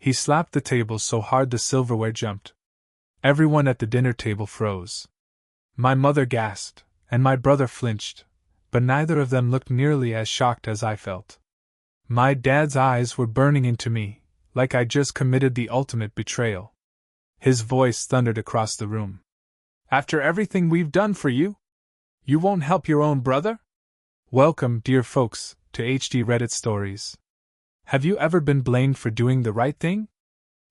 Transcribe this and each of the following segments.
He slapped the table so hard the silverware jumped. Everyone at the dinner table froze. My mother gasped, and my brother flinched, but neither of them looked nearly as shocked as I felt. My dad's eyes were burning into me, like I'd just committed the ultimate betrayal. His voice thundered across the room. "After everything we've done for you? You won't help your own brother?" Welcome, dear folks, to HD Reddit Stories. Have you ever been blamed for doing the right thing?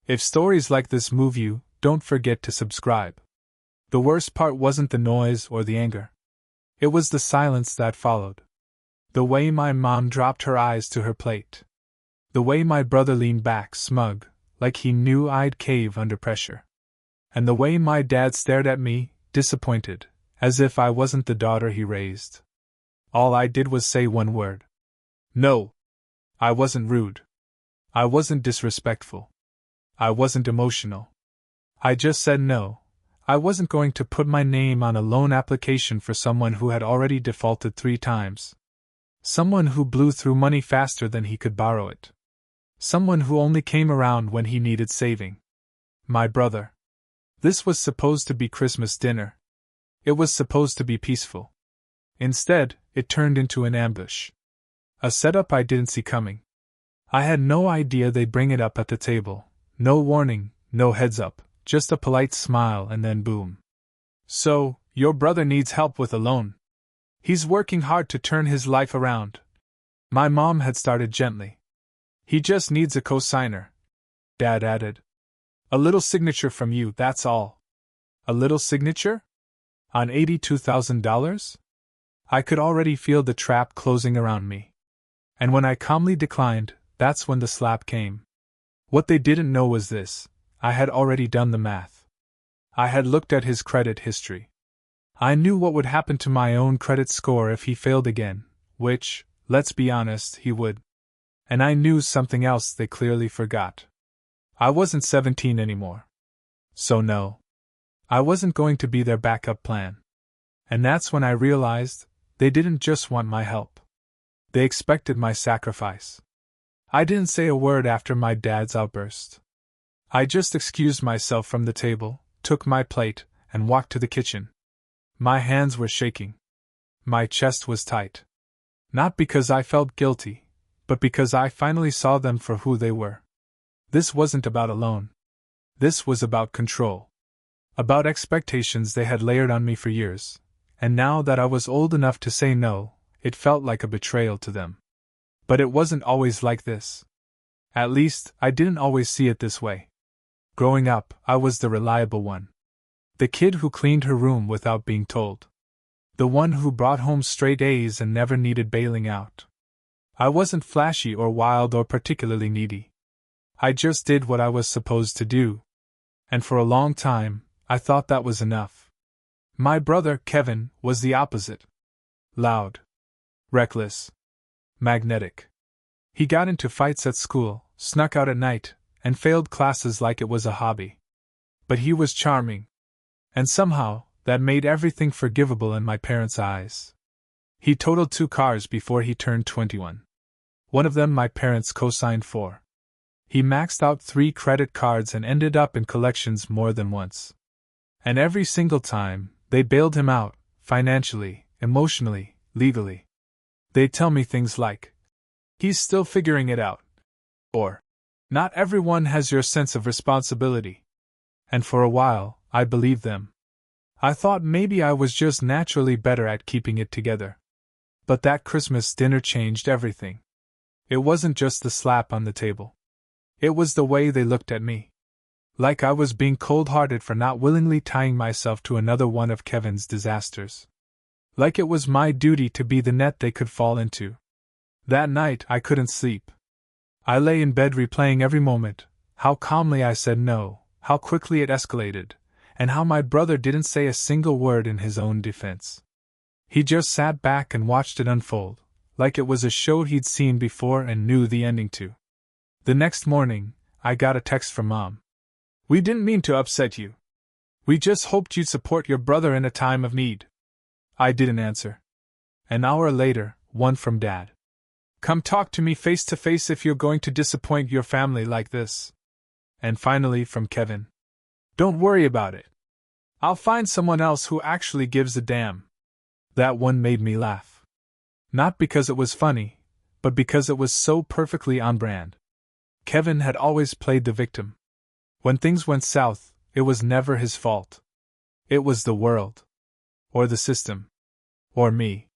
If stories like this move you, don't forget to subscribe. The worst part wasn't the noise or the anger. It was the silence that followed. The way my mom dropped her eyes to her plate. The way my brother leaned back smug, like he knew I'd cave under pressure. And the way my dad stared at me, disappointed, as if I wasn't the daughter he raised. All I did was say one word. No. I wasn't rude. I wasn't disrespectful. I wasn't emotional. I just said no. I wasn't going to put my name on a loan application for someone who had already defaulted 3 times. Someone who blew through money faster than he could borrow it. Someone who only came around when he needed saving. My brother. This was supposed to be Christmas dinner. It was supposed to be peaceful. Instead, it turned into an ambush. A setup I didn't see coming. I had no idea they'd bring it up at the table. No warning, no heads up, just a polite smile and then boom. "So, your brother needs help with a loan. He's working hard to turn his life around." My mom had started gently. "He just needs a cosigner," Dad added. "A little signature from you, that's all." A little signature? On $82,000? I could already feel the trap closing around me. And when I calmly declined, that's when the slap came. What they didn't know was this: I had already done the math. I had looked at his credit history. I knew what would happen to my own credit score if he failed again, which, let's be honest, he would. And I knew something else they clearly forgot. I wasn't 17 anymore. So no. I wasn't going to be their backup plan. And that's when I realized they didn't just want my help. They expected my sacrifice. I didn't say a word after my dad's outburst. I just excused myself from the table, took my plate, and walked to the kitchen. My hands were shaking. My chest was tight. Not because I felt guilty, but because I finally saw them for who they were. This wasn't about a loan. This was about control. About expectations they had layered on me for years, and now that I was old enough to say no, it felt like a betrayal to them. But it wasn't always like this. At least, I didn't always see it this way. Growing up, I was the reliable one. The kid who cleaned her room without being told. The one who brought home straight A's and never needed bailing out. I wasn't flashy or wild or particularly needy. I just did what I was supposed to do. And for a long time, I thought that was enough. My brother, Kevin, was the opposite. Loud. Reckless. Magnetic. He got into fights at school, snuck out at night, and failed classes like it was a hobby. But he was charming. And somehow, that made everything forgivable in my parents' eyes. He totaled 2 cars before he turned 21. One of them my parents co-signed for. He maxed out 3 credit cards and ended up in collections more than once. And every single time, they bailed him out, financially, emotionally, legally. They'd tell me things like, "He's still figuring it out." Or, "Not everyone has your sense of responsibility." And for a while, I believed them. I thought maybe I was just naturally better at keeping it together. But that Christmas dinner changed everything. It wasn't just the slap on the table. It was the way they looked at me. Like I was being cold-hearted for not willingly tying myself to another one of Kevin's disasters. Like it was my duty to be the net they could fall into. That night I couldn't sleep. I lay in bed replaying every moment, how calmly I said no, how quickly it escalated, and how my brother didn't say a single word in his own defense. He just sat back and watched it unfold, like it was a show he'd seen before and knew the ending to. The next morning, I got a text from Mom. "We didn't mean to upset you. We just hoped you'd support your brother in a time of need." I didn't answer. An hour later, one from Dad. "Come talk to me face to face if you're going to disappoint your family like this." And finally from Kevin. Don't worry about it. I'll find someone else who actually gives a damn. That one made me laugh. Not because it was funny, but because it was so perfectly on brand. Kevin had always played the victim. When things went south, it was never his fault. It was the world. Or the system. Or me.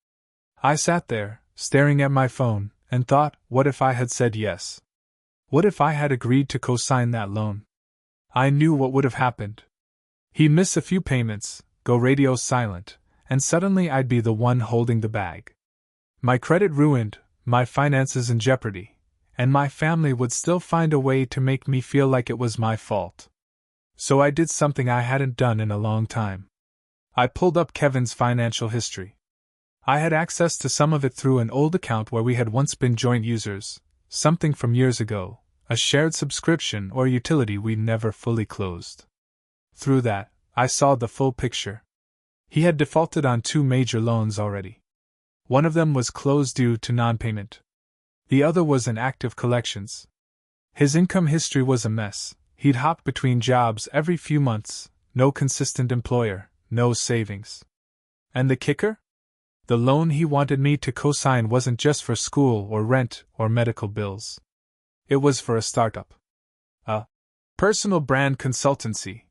I sat there, staring at my phone, and thought, what if I had said yes? What if I had agreed to co-sign that loan? I knew what would have happened. He'd miss a few payments, go radio silent, and suddenly I'd be the one holding the bag. My credit ruined, my finances in jeopardy, and my family would still find a way to make me feel like it was my fault. So I did something I hadn't done in a long time. I pulled up Kevin's financial history. I had access to some of it through an old account where we had once been joint users, something from years ago, a shared subscription or utility we never fully closed. Through that, I saw the full picture. He had defaulted on 2 major loans already. One of them was closed due to non-payment. The other was in active collections. His income history was a mess. He'd hop between jobs every few months, no consistent employer, no savings. And the kicker? The loan he wanted me to co-sign wasn't just for school or rent or medical bills. It was for a startup. A personal brand consultancy.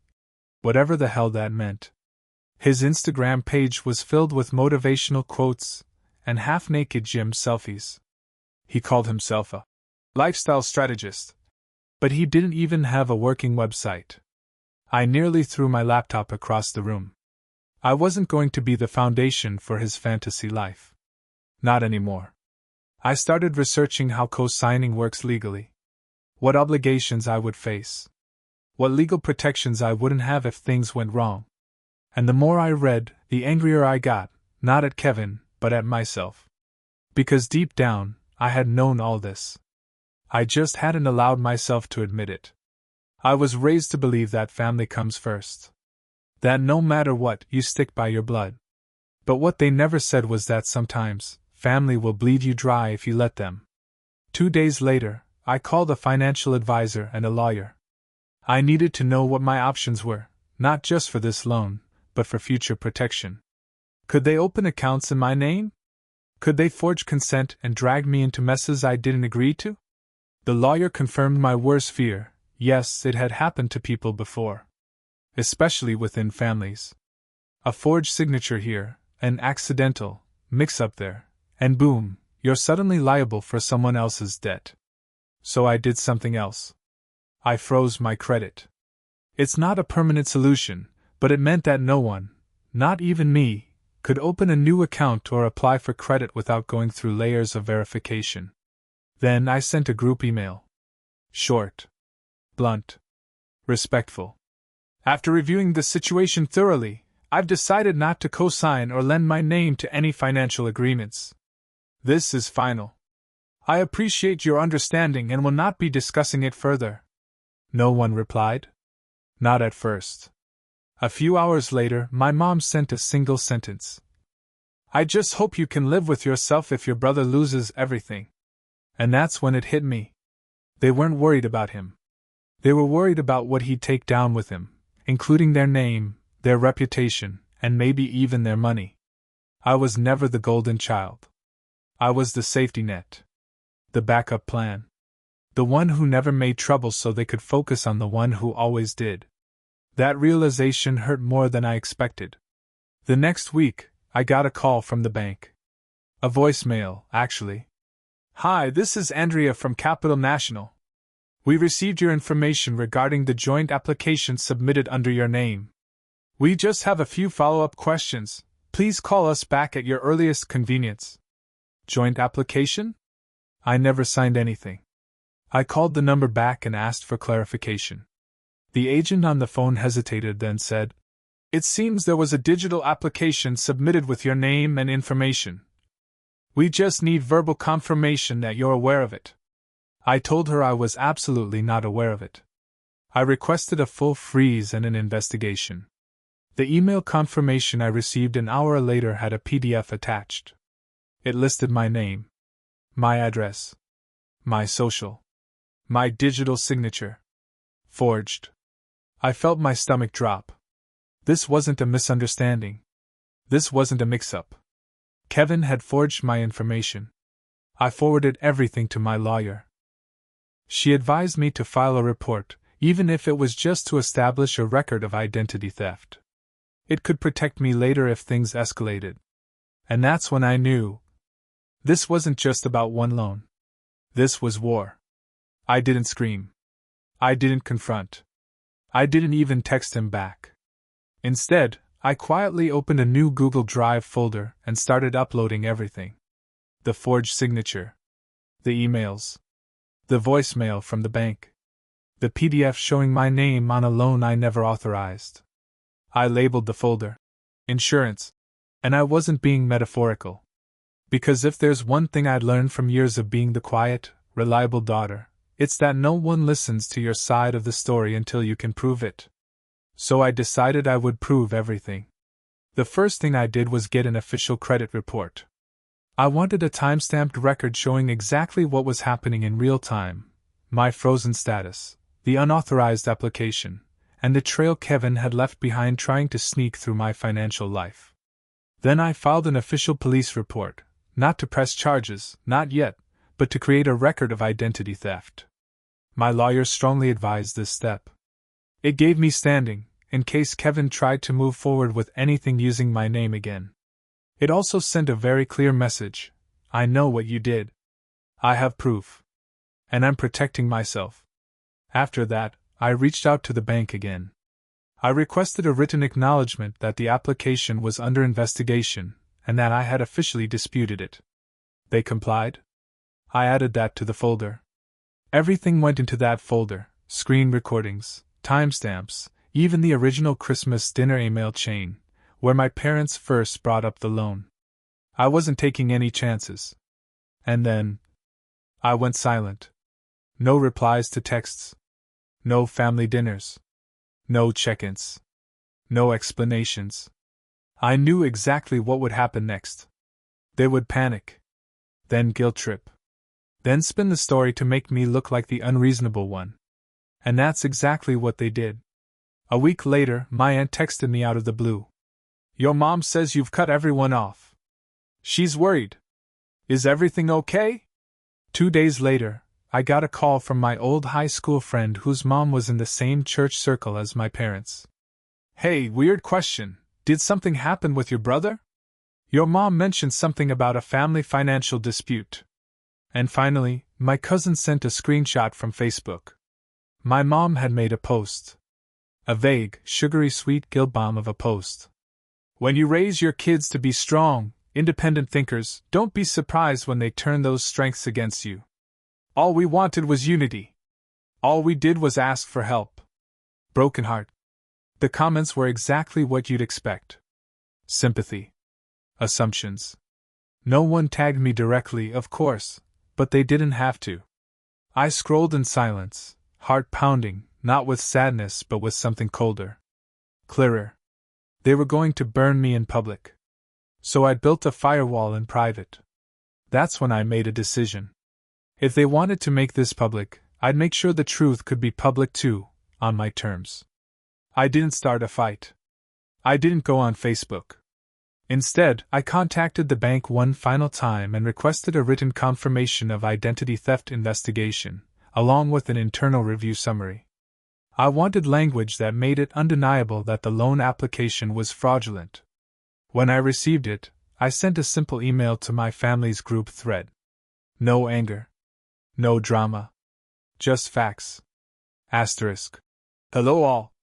Whatever the hell that meant. His Instagram page was filled with motivational quotes and half-naked gym selfies. He called himself a lifestyle strategist, but he didn't even have a working website. I nearly threw my laptop across the room. I wasn't going to be the foundation for his fantasy life. Not anymore. I started researching how co-signing works legally. What obligations I would face. What legal protections I wouldn't have if things went wrong. And the more I read, the angrier I got, not at Kevin, but at myself. Because deep down, I had known all this. I just hadn't allowed myself to admit it. I was raised to believe that family comes first. That no matter what, you stick by your blood. But what they never said was that sometimes, family will bleed you dry if you let them. 2 days later, I called a financial advisor and a lawyer. I needed to know what my options were, not just for this loan, but for future protection. Could they open accounts in my name? Could they forge consent and drag me into messes I didn't agree to? The lawyer confirmed my worst fear. Yes, it had happened to people before. Especially within families. A forged signature here, an accidental mix-up there, and boom, you're suddenly liable for someone else's debt. So I did something else. I froze my credit. It's not a permanent solution, but it meant that no one, not even me, could open a new account or apply for credit without going through layers of verification. Then I sent a group email. Short. Blunt. Respectful. After reviewing the situation thoroughly, I've decided not to co-sign or lend my name to any financial agreements. This is final. I appreciate your understanding and will not be discussing it further. No one replied. Not at first. A few hours later, my mom sent a single sentence. I just hope you can live with yourself if your brother loses everything. And that's when it hit me. They weren't worried about him. They were worried about what he'd take down with him, including their name, their reputation, and maybe even their money. I was never the golden child. I was the safety net. The backup plan. The one who never made trouble so they could focus on the one who always did. That realization hurt more than I expected. The next week, I got a call from the bank. A voicemail, actually. Hi, this is Andrea from Capital National. We received your information regarding the joint application submitted under your name. We just have a few follow-up questions. Please call us back at your earliest convenience. Joint application? I never signed anything. I called the number back and asked for clarification. The agent on the phone hesitated, then said, It seems there was a digital application submitted with your name and information. We just need verbal confirmation that you're aware of it. I told her I was absolutely not aware of it. I requested a full freeze and an investigation. The email confirmation I received an hour later had a PDF attached. It listed my name, my address, my social, my digital signature. Forged. I felt my stomach drop. This wasn't a misunderstanding. This wasn't a mix-up. Kevin had forged my information. I forwarded everything to my lawyer. She advised me to file a report, even if it was just to establish a record of identity theft. It could protect me later if things escalated. And that's when I knew. This wasn't just about one loan. This was war. I didn't scream. I didn't confront. I didn't even text him back. Instead, I quietly opened a new Google Drive folder and started uploading everything. The forged signature. The emails. The voicemail from the bank. The PDF showing my name on a loan I never authorized. I labeled the folder Insurance. And I wasn't being metaphorical. Because if there's one thing I'd learned from years of being the quiet, reliable daughter, it's that no one listens to your side of the story until you can prove it. So I decided I would prove everything. The first thing I did was get an official credit report. I wanted a time-stamped record showing exactly what was happening in real time, my frozen status, the unauthorized application, and the trail Kevin had left behind trying to sneak through my financial life. Then I filed an official police report, not to press charges, not yet, but to create a record of identity theft. My lawyer strongly advised this step. It gave me standing, in case Kevin tried to move forward with anything using my name again. It also sent a very clear message: I know what you did. I have proof. And I'm protecting myself. After that, I reached out to the bank again. I requested a written acknowledgement that the application was under investigation, and that I had officially disputed it. They complied. I added that to the folder. Everything went into that folder: screen recordings, timestamps, even the original Christmas dinner email chain, where my parents first brought up the loan. I wasn't taking any chances. And then I went silent. No replies to texts. No family dinners. No check-ins. No explanations. I knew exactly what would happen next. They would panic. Then guilt trip. Then spin the story to make me look like the unreasonable one. And that's exactly what they did. A week later, my aunt texted me out of the blue. Your mom says you've cut everyone off. She's worried. Is everything okay? 2 days later, I got a call from my old high school friend whose mom was in the same church circle as my parents. Hey, weird question. Did something happen with your brother? Your mom mentioned something about a family financial dispute. And finally, my cousin sent a screenshot from Facebook. My mom had made a post. A vague, sugary sweet guilt bomb of a post. When you raise your kids to be strong, independent thinkers, don't be surprised when they turn those strengths against you. All we wanted was unity. All we did was ask for help. Broken heart. The comments were exactly what you'd expect. Sympathy. Assumptions. No one tagged me directly, of course, but they didn't have to. I scrolled in silence, heart pounding, not with sadness but with something colder. Clearer. They were going to burn me in public. So I built a firewall in private. That's when I made a decision. If they wanted to make this public, I'd make sure the truth could be public too, on my terms. I didn't start a fight. I didn't go on Facebook. Instead, I contacted the bank one final time and requested a written confirmation of identity theft investigation, along with an internal review summary. I wanted language that made it undeniable that the loan application was fraudulent. When I received it, I sent a simple email to my family's group thread. No anger. No drama. Just facts. Asterisk. Hello all.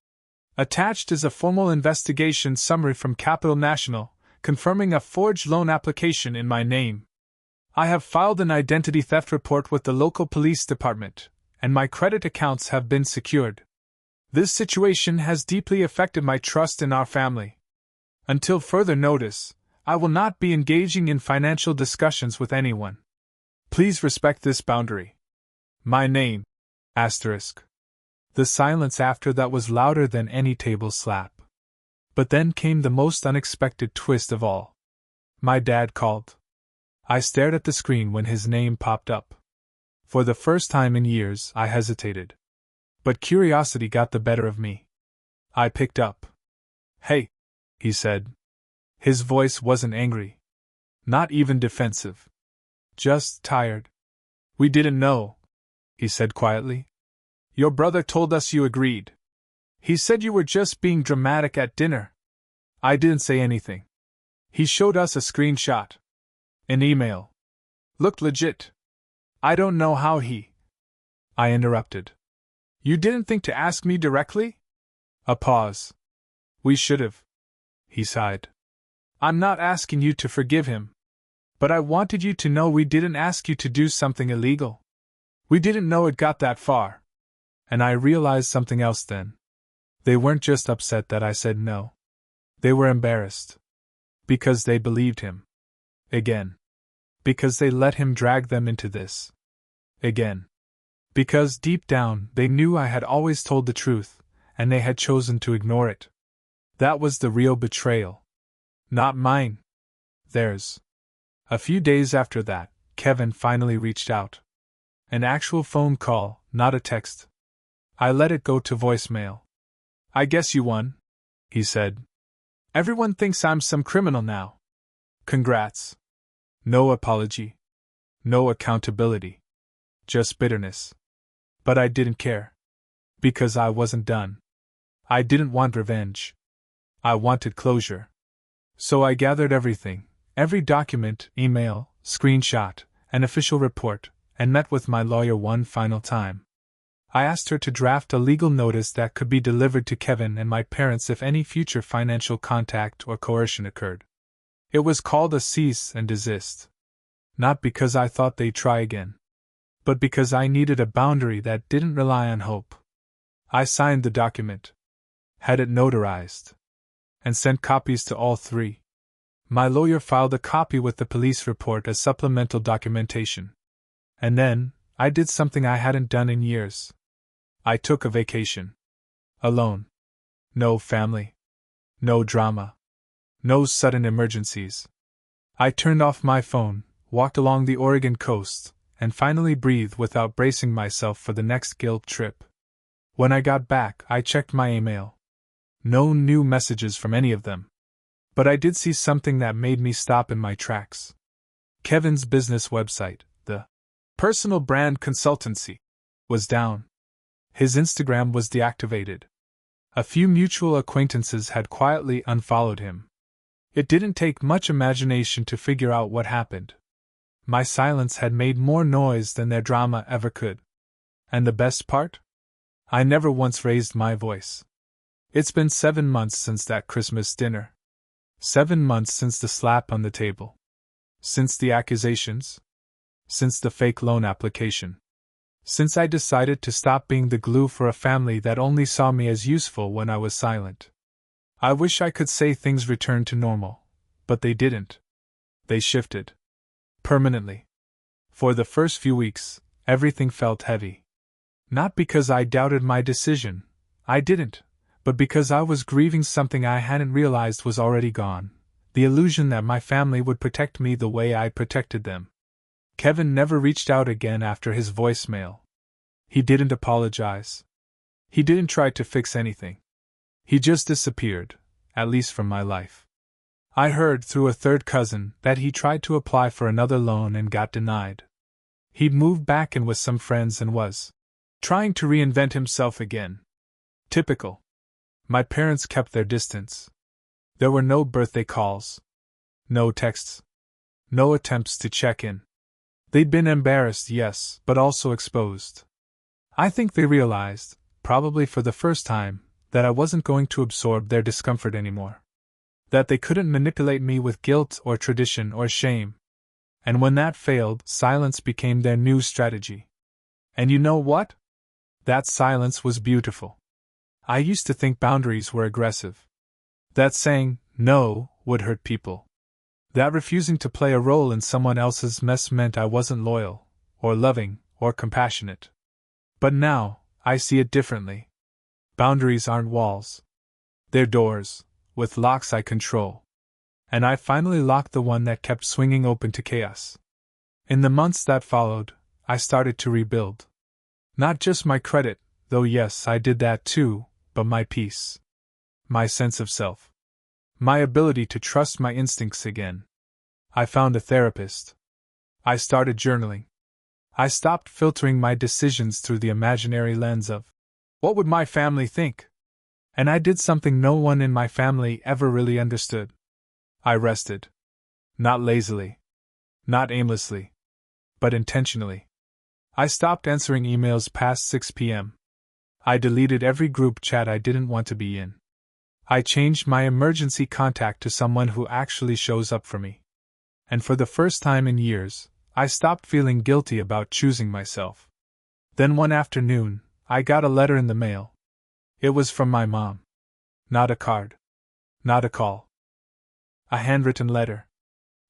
Attached is a formal investigation summary from Capital National, confirming a forged loan application in my name. I have filed an identity theft report with the local police department, and my credit accounts have been secured. This situation has deeply affected my trust in our family. Until further notice, I will not be engaging in financial discussions with anyone. Please respect this boundary. My name. Asterisk. The silence after that was louder than any table slap. But then came the most unexpected twist of all. My dad called. I stared at the screen when his name popped up. For the first time in years, I hesitated. But curiosity got the better of me. I picked up. "Hey," he said. His voice wasn't angry. Not even defensive. Just tired. "We didn't know," he said quietly. "Your brother told us you agreed. He said you were just being dramatic at dinner." I didn't say anything. He showed us a screenshot. An email. Looked legit. "I don't know how he—" I interrupted. "You didn't think to ask me directly?" A pause. "We should've," he sighed. "I'm not asking you to forgive him. But I wanted you to know we didn't ask you to do something illegal. We didn't know it got that far." And I realized something else then. They weren't just upset that I said no. They were embarrassed. Because they believed him. Again. Because they let him drag them into this. Again. Because deep down they knew I had always told the truth, and they had chosen to ignore it. That was the real betrayal. Not mine. Theirs. A few days after that, Kevin finally reached out. An actual phone call, not a text. I let it go to voicemail. "I guess you won," he said. "Everyone thinks I'm some criminal now. Congrats." No apology. No accountability. Just bitterness. But I didn't care. Because I wasn't done. I didn't want revenge. I wanted closure. So I gathered everything, every document, email, screenshot, and official report, and met with my lawyer one final time. I asked her to draft a legal notice that could be delivered to Kevin and my parents if any future financial contact or coercion occurred. It was called a cease and desist. Not because I thought they'd try again, but because I needed a boundary that didn't rely on hope. I signed the document, had it notarized, and sent copies to all three. My lawyer filed a copy with the police report as supplemental documentation. And then, I did something I hadn't done in years. I took a vacation. Alone. No family. No drama. No sudden emergencies. I turned off my phone, walked along the Oregon coast, and finally breathed without bracing myself for the next guilt trip. When I got back, I checked my email. No new messages from any of them. But I did see something that made me stop in my tracks. Kevin's business website, the Personal Brand Consultancy, was down. His Instagram was deactivated. A few mutual acquaintances had quietly unfollowed him. It didn't take much imagination to figure out what happened. My silence had made more noise than their drama ever could. And the best part? I never once raised my voice. It's been 7 months since that Christmas dinner. 7 months since the slap on the table. Since the accusations. Since the fake loan application. Since I decided to stop being the glue for a family that only saw me as useful when I was silent. I wish I could say things returned to normal, but they didn't. They shifted. Permanently. For the first few weeks, everything felt heavy. Not because I doubted my decision, I didn't, but because I was grieving something I hadn't realized was already gone, the illusion that my family would protect me the way I protected them. Kevin never reached out again after his voicemail. He didn't apologize. He didn't try to fix anything. He just disappeared, at least from my life. I heard through a third cousin that he tried to apply for another loan and got denied. He'd moved back in with some friends and was trying to reinvent himself again. Typical. My parents kept their distance. There were no birthday calls. No texts. No attempts to check in. They'd been embarrassed, yes, but also exposed. I think they realized, probably for the first time, that I wasn't going to absorb their discomfort anymore. That they couldn't manipulate me with guilt or tradition or shame. And when that failed, silence became their new strategy. And you know what? That silence was beautiful. I used to think boundaries were aggressive. That saying, no, would hurt people. That refusing to play a role in someone else's mess meant I wasn't loyal, or loving, or compassionate. But now, I see it differently. Boundaries aren't walls. They're doors, with locks I control. And I finally locked the one that kept swinging open to chaos. In the months that followed, I started to rebuild. Not just my credit, though yes, I did that too, but my peace. My sense of self. My ability to trust my instincts again. I found a therapist. I started journaling. I stopped filtering my decisions through the imaginary lens of, what would my family think? And I did something no one in my family ever really understood. I rested. Not lazily. Not aimlessly. But intentionally. I stopped answering emails past 6 p.m. I deleted every group chat I didn't want to be in. I changed my emergency contact to someone who actually shows up for me. And for the first time in years, I stopped feeling guilty about choosing myself. Then one afternoon, I got a letter in the mail. It was from my mom. Not a card. Not a call. A handwritten letter.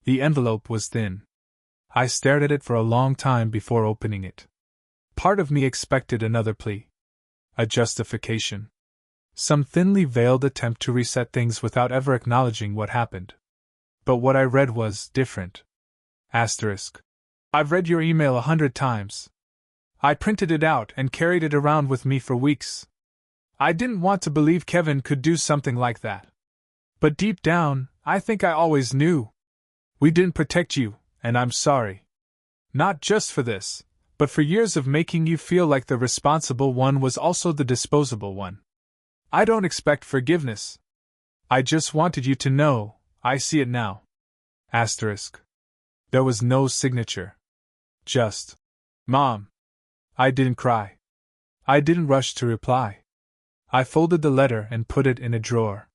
The envelope was thin. I stared at it for a long time before opening it. Part of me expected another plea. A justification. Some thinly veiled attempt to reset things without ever acknowledging what happened. But what I read was different. Asterisk. I've read your email 100 times. I printed it out and carried it around with me for weeks. I didn't want to believe Kevin could do something like that. But deep down, I think I always knew. We didn't protect you, and I'm sorry. Not just for this, but for years of making you feel like the responsible one was also the disposable one. I don't expect forgiveness. I just wanted you to know, I see it now. Asterisk. There was no signature. Just, Mom. I didn't cry. I didn't rush to reply. I folded the letter and put it in a drawer.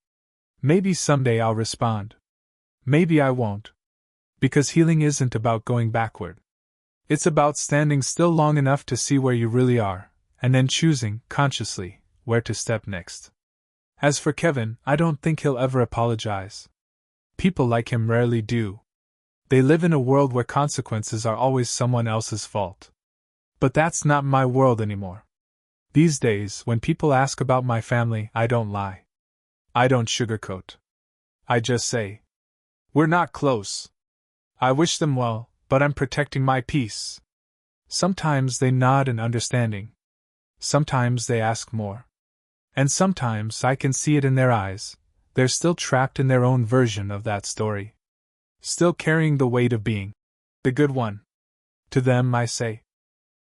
Maybe someday I'll respond. Maybe I won't. Because healing isn't about going backward. It's about standing still long enough to see where you really are, and then choosing, consciously, where to step next. As for Kevin, I don't think he'll ever apologize. People like him rarely do. They live in a world where consequences are always someone else's fault. But that's not my world anymore. These days, when people ask about my family, I don't lie. I don't sugarcoat. I just say, we're not close. I wish them well, but I'm protecting my peace. Sometimes they nod in understanding. Sometimes they ask more. And sometimes I can see it in their eyes. They're still trapped in their own version of that story. Still carrying the weight of being the good one. To them I say,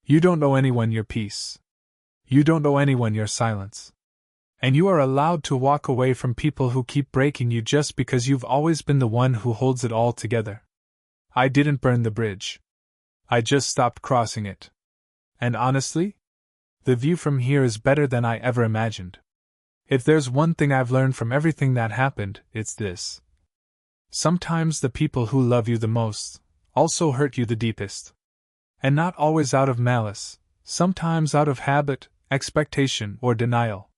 you don't owe anyone your peace. You don't owe anyone your silence. And you are allowed to walk away from people who keep breaking you just because you've always been the one who holds it all together. I didn't burn the bridge. I just stopped crossing it. And honestly, the view from here is better than I ever imagined. If there's one thing I've learned from everything that happened, it's this. Sometimes the people who love you the most also hurt you the deepest. And not always out of malice, sometimes out of habit, expectation, or denial.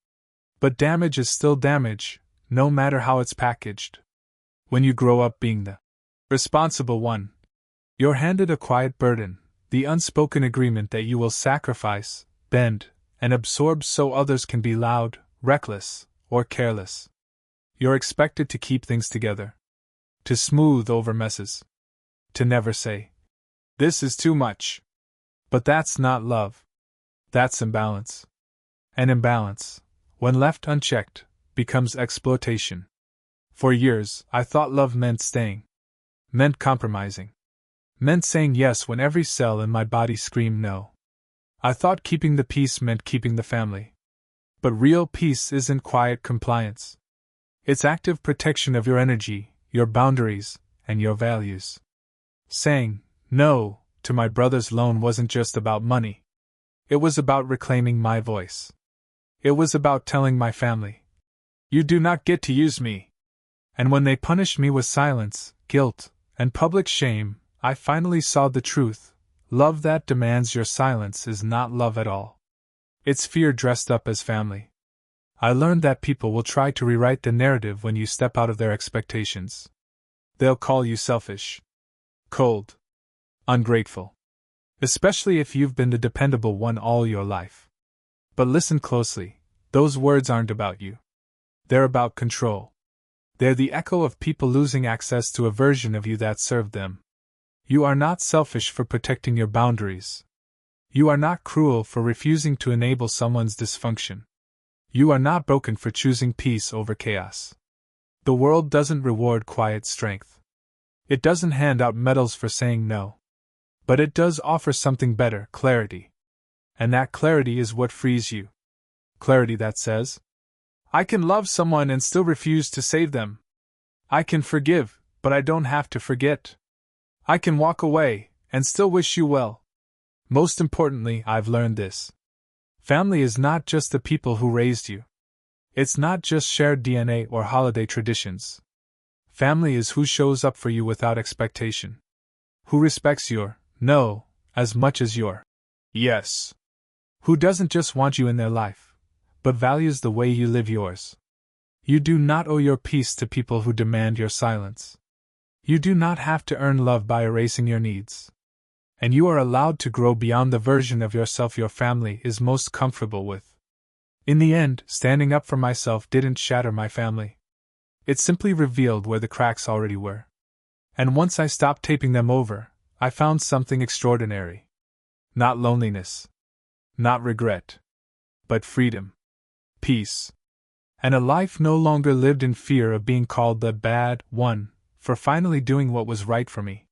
But damage is still damage, no matter how it's packaged. When you grow up being the responsible one, you're handed a quiet burden, the unspoken agreement that you will sacrifice, bend, and absorb so others can be loud, reckless, or careless. You're expected to keep things together. To smooth over messes. To never say, this is too much. But that's not love. That's imbalance. And imbalance, when left unchecked, becomes exploitation. For years, I thought love meant staying. Meant compromising. Meant saying yes when every cell in my body screamed no. I thought keeping the peace meant keeping the family. But real peace isn't quiet compliance. It's active protection of your energy, your boundaries, and your values. Saying no to my brother's loan wasn't just about money. It was about reclaiming my voice. It was about telling my family, you do not get to use me. And when they punished me with silence, guilt, and public shame, I finally saw the truth. Love that demands your silence is not love at all. It's fear dressed up as family. I learned that people will try to rewrite the narrative when you step out of their expectations. They'll call you selfish, cold, ungrateful. Especially if you've been the dependable one all your life. But listen closely, those words aren't about you. They're about control. They're the echo of people losing access to a version of you that served them. You are not selfish for protecting your boundaries. You are not cruel for refusing to enable someone's dysfunction. You are not broken for choosing peace over chaos. The world doesn't reward quiet strength. It doesn't hand out medals for saying no. But it does offer something better, clarity. And that clarity is what frees you. Clarity that says, I can love someone and still refuse to save them. I can forgive, but I don't have to forget. I can walk away and still wish you well. Most importantly, I've learned this. Family is not just the people who raised you. It's not just shared DNA or holiday traditions. Family is who shows up for you without expectation. Who respects your no as much as your yes. Who doesn't just want you in their life, but values the way you live yours. You do not owe your peace to people who demand your silence. You do not have to earn love by erasing your needs. And you are allowed to grow beyond the version of yourself your family is most comfortable with. In the end, standing up for myself didn't shatter my family. It simply revealed where the cracks already were. And once I stopped taping them over, I found something extraordinary. Not loneliness. Not regret. But freedom. Peace. And a life no longer lived in fear of being called the bad one for finally doing what was right for me.